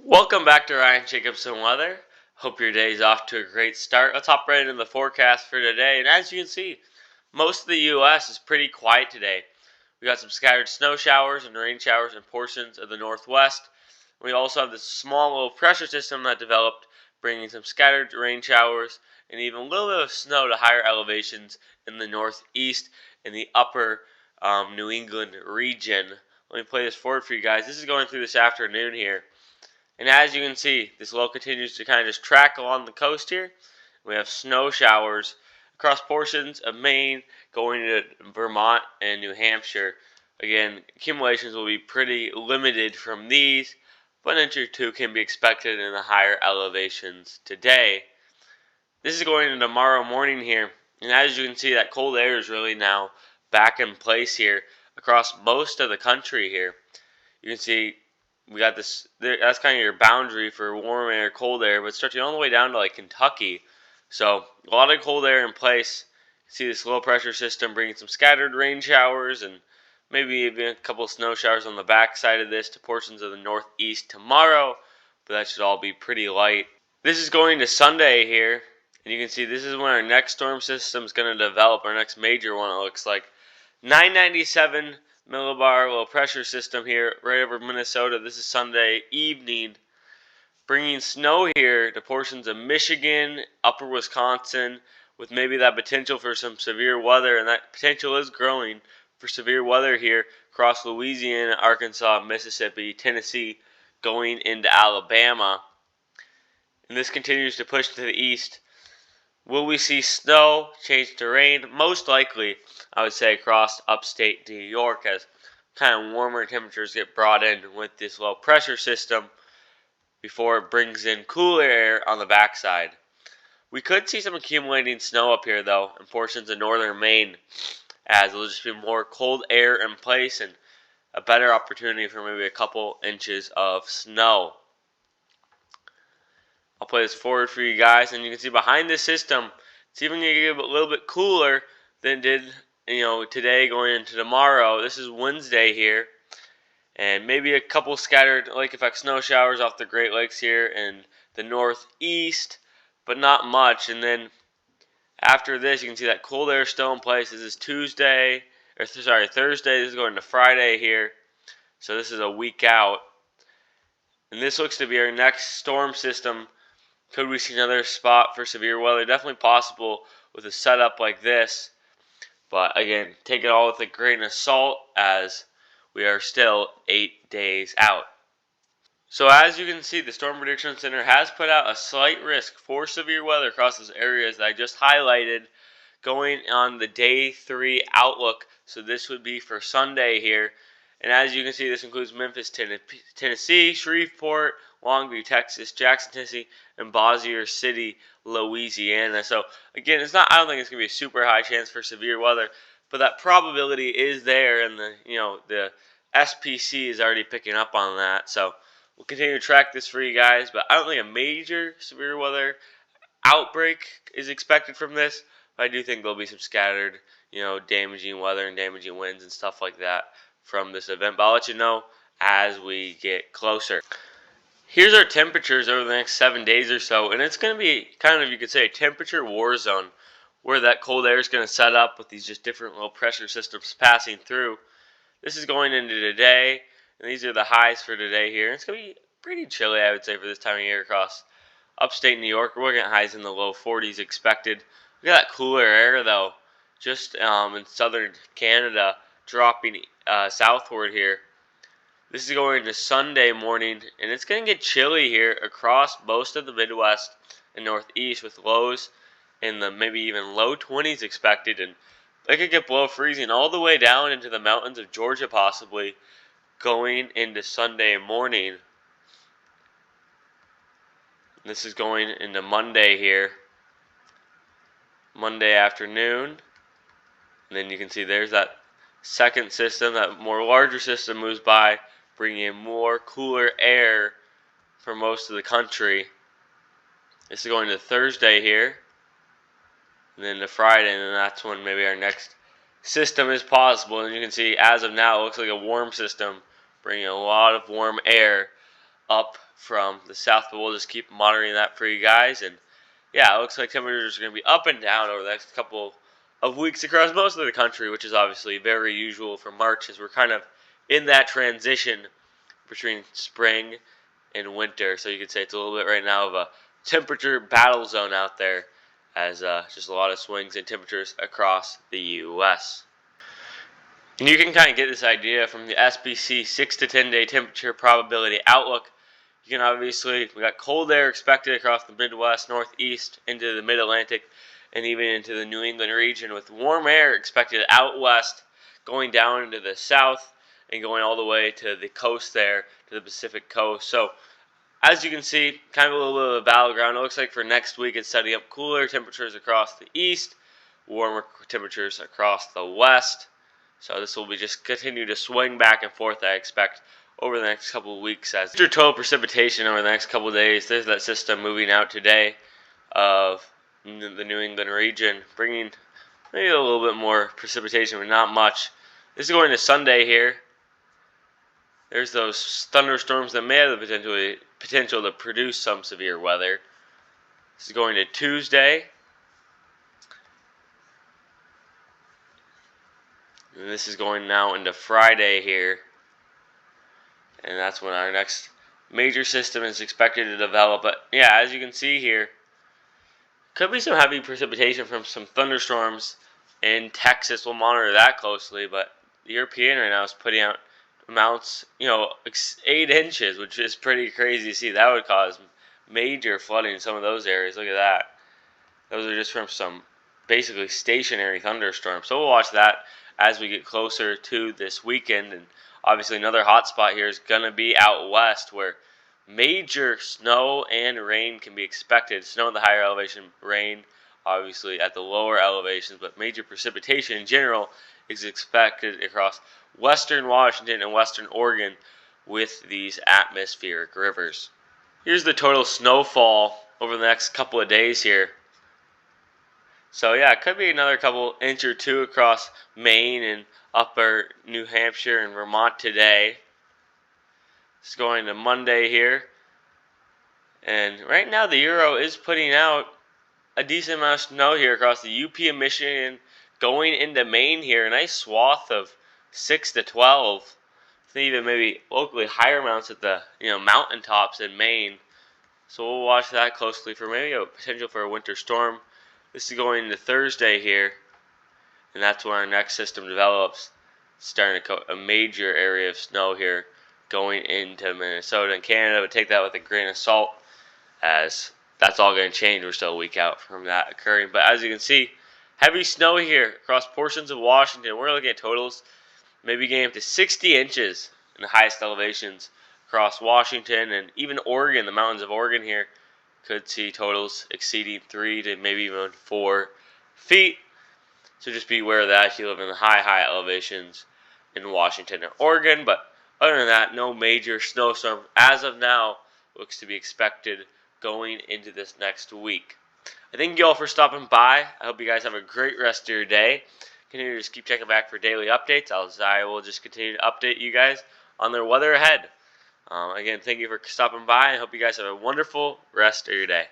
Welcome back to Ryan Jacobson Weather. Hope your day is off to a great start. Let's hop right into the forecast for today. And as you can see, most of the U.S. is pretty quiet today. We got some scattered snow showers and rain showers in portions of the northwest. We also have this small low pressure system that developed, bringing some scattered rain showers and even a little bit of snow to higher elevations in the northeast and the upper New England region. Let me play this forward for you guys. This is going through this afternoon here. And as you can see, this low continues to kind of just track along the coast here. We have snow showers across portions of Maine going to Vermont and New Hampshire. Again, accumulations will be pretty limited from these, but an inch or two can be expected in the higher elevations today. This is going into tomorrow morning here. And as you can see, that cold air is really now back in place here across most of the country here. You can see we got this. That's kind of your boundary for warm air, cold air, but stretching all the way down to like Kentucky. So a lot of cold air in place. You see this low pressure system bringing some scattered rain showers and maybe even a couple of snow showers on the back side of this to portions of the northeast tomorrow, but that should all be pretty light. This is going to Sunday here, and you can see this is when our next storm system is going to develop, our next major one, it looks like. 997 millibar low pressure system here right over Minnesota. This is Sunday evening, bringing snow here to portions of Michigan, upper Wisconsin, with maybe that potential for some severe weather, and that potential is growing for severe weather here across Louisiana, Arkansas, Mississippi, Tennessee, going into Alabama. And this continues to push to the east. Will we see snow change to rain? Most likely, I would say across upstate New York as kind of warmer temperatures get brought in with this low pressure system before it brings in cooler air on the backside. We could see some accumulating snow up here though in portions of northern Maine, as it'll just be more cold air in place and a better opportunity for maybe a couple inches of snow. I'll play this forward for you guys, and you can see behind this system, it's even going to get a little bit cooler than it did, today going into tomorrow. This is Wednesday here, and maybe a couple scattered lake effect snow showers off the Great Lakes here in the northeast, but not much. And then after this, you can see that cold air still in place. This is Thursday. This is going to Friday here, so this is a week out. And this looks to be our next storm system. Could we see another spot for severe weather? Definitely possible with a setup like this. But again, take it all with a grain of salt as we are still 8 days out. So as you can see, the Storm Prediction Center has put out a slight risk for severe weather across those areas that I just highlighted going on the day 3 outlook. So this would be for Sunday here. And as you can see, this includes Memphis, Tennessee, Shreveport, Longview, Texas, Jackson, Tennessee, and Bossier City, Louisiana. So again, I don't think it's going to be a super high chance for severe weather, but that probability is there, and the SPC is already picking up on that. So we'll continue to track this for you guys, but I don't think a major severe weather outbreak is expected from this. But I do think there'll be some scattered, damaging weather and damaging winds and stuff like that from this event. But I'll let you know as we get closer. Here's our temperatures over the next 7 days or so, and it's going to be kind of, you could say, a temperature war zone where that cold air is going to set up with these just different low pressure systems passing through. This is going into today, and these are the highs for today here. It's going to be pretty chilly, I would say, for this time of year across upstate New York. We're looking at highs in the low 40s expected. Look at that cooler air, though, just in southern Canada, dropping southward here. This is going to Sunday morning, and it's going to get chilly here across most of the Midwest and Northeast with lows in the maybe even low 20s expected, and it could get below freezing all the way down into the mountains of Georgia possibly going into Sunday morning. This is going into Monday here, Monday afternoon, and then you can see there's that second system, that more larger system moves by, bringing in more cooler air for most of the country. This is going to Thursday here, and then to Friday, and then that's when maybe our next system is possible. And you can see, as of now, it looks like a warm system, bringing a lot of warm air up from the south, but we'll just keep monitoring that for you guys. And yeah, it looks like temperatures are going to be up and down over the next couple of weeks across most of the country, which is obviously very usual for March, as we're kind of in that transition between spring and winter. So you could say it's a little bit right now of a temperature battle zone out there, as just a lot of swings in temperatures across the U.S. And you can kind of get this idea from the SPC 6 to 10 day temperature probability outlook. You can obviously, we got cold air expected across the Midwest, Northeast, into the Mid-Atlantic, and even into the New England region, with warm air expected out west, going down into the south, and going all the way to the coast there, to the Pacific coast. So, as you can see, kind of a little bit of a battleground. It looks like for next week it's setting up cooler temperatures across the east, warmer temperatures across the west. So this will be just continue to swing back and forth, I expect, over the next couple of weeks. As total precipitation over the next couple of days, there's that system moving out today of the New England region, bringing maybe a little bit more precipitation, but not much. This is going to Sunday here. There's those thunderstorms that may have the potential to produce some severe weather. This is going to Tuesday. And this is going now into Friday here. And that's when our next major system is expected to develop. But yeah, as you can see here, could be some heavy precipitation from some thunderstorms in Texas. We'll monitor that closely. But the European right now is putting out amounts, 8 inches, which is pretty crazy to see. That would cause major flooding in some of those areas. Look at that. Those are just from some basically stationary thunderstorms. So we'll watch that as we get closer to this weekend. And obviously another hot spot here is going to be out west, where major snow and rain can be expected. Snow at the higher elevation, rain obviously at the lower elevations, but major precipitation in general is expected across western Washington and western Oregon with these atmospheric rivers. Here's the total snowfall over the next couple of days here. So yeah, it could be another couple inch or two across Maine and upper New Hampshire and Vermont today. It's going to Monday here. And right now the Euro is putting out a decent amount of snow here across the UP of Michigan, going into Maine here. A nice swath of 6 to 12. Even maybe locally higher amounts at the mountaintops in Maine. So we'll watch that closely for maybe a potential for a winter storm. This is going into Thursday here, and that's when our next system develops. Starting to a major area of snow here going into Minnesota and Canada, but take that with a grain of salt, as that's all going to change. We're still a week out from that occurring. But as you can see, heavy snow here across portions of Washington. We're looking at totals maybe getting up to 60 inches in the highest elevations across Washington and even Oregon. The mountains of Oregon here could see totals exceeding 3 to maybe even 4 feet. So just be aware of that if you live in the high elevations in Washington and Oregon. But other than that, no major snowstorm as of now looks to be expected going into this next week. I thank you all for stopping by. I hope you guys have a great rest of your day. Continue to just keep checking back for daily updates. I will just continue to update you guys on their weather ahead. Again, thank you for stopping by. I hope you guys have a wonderful rest of your day.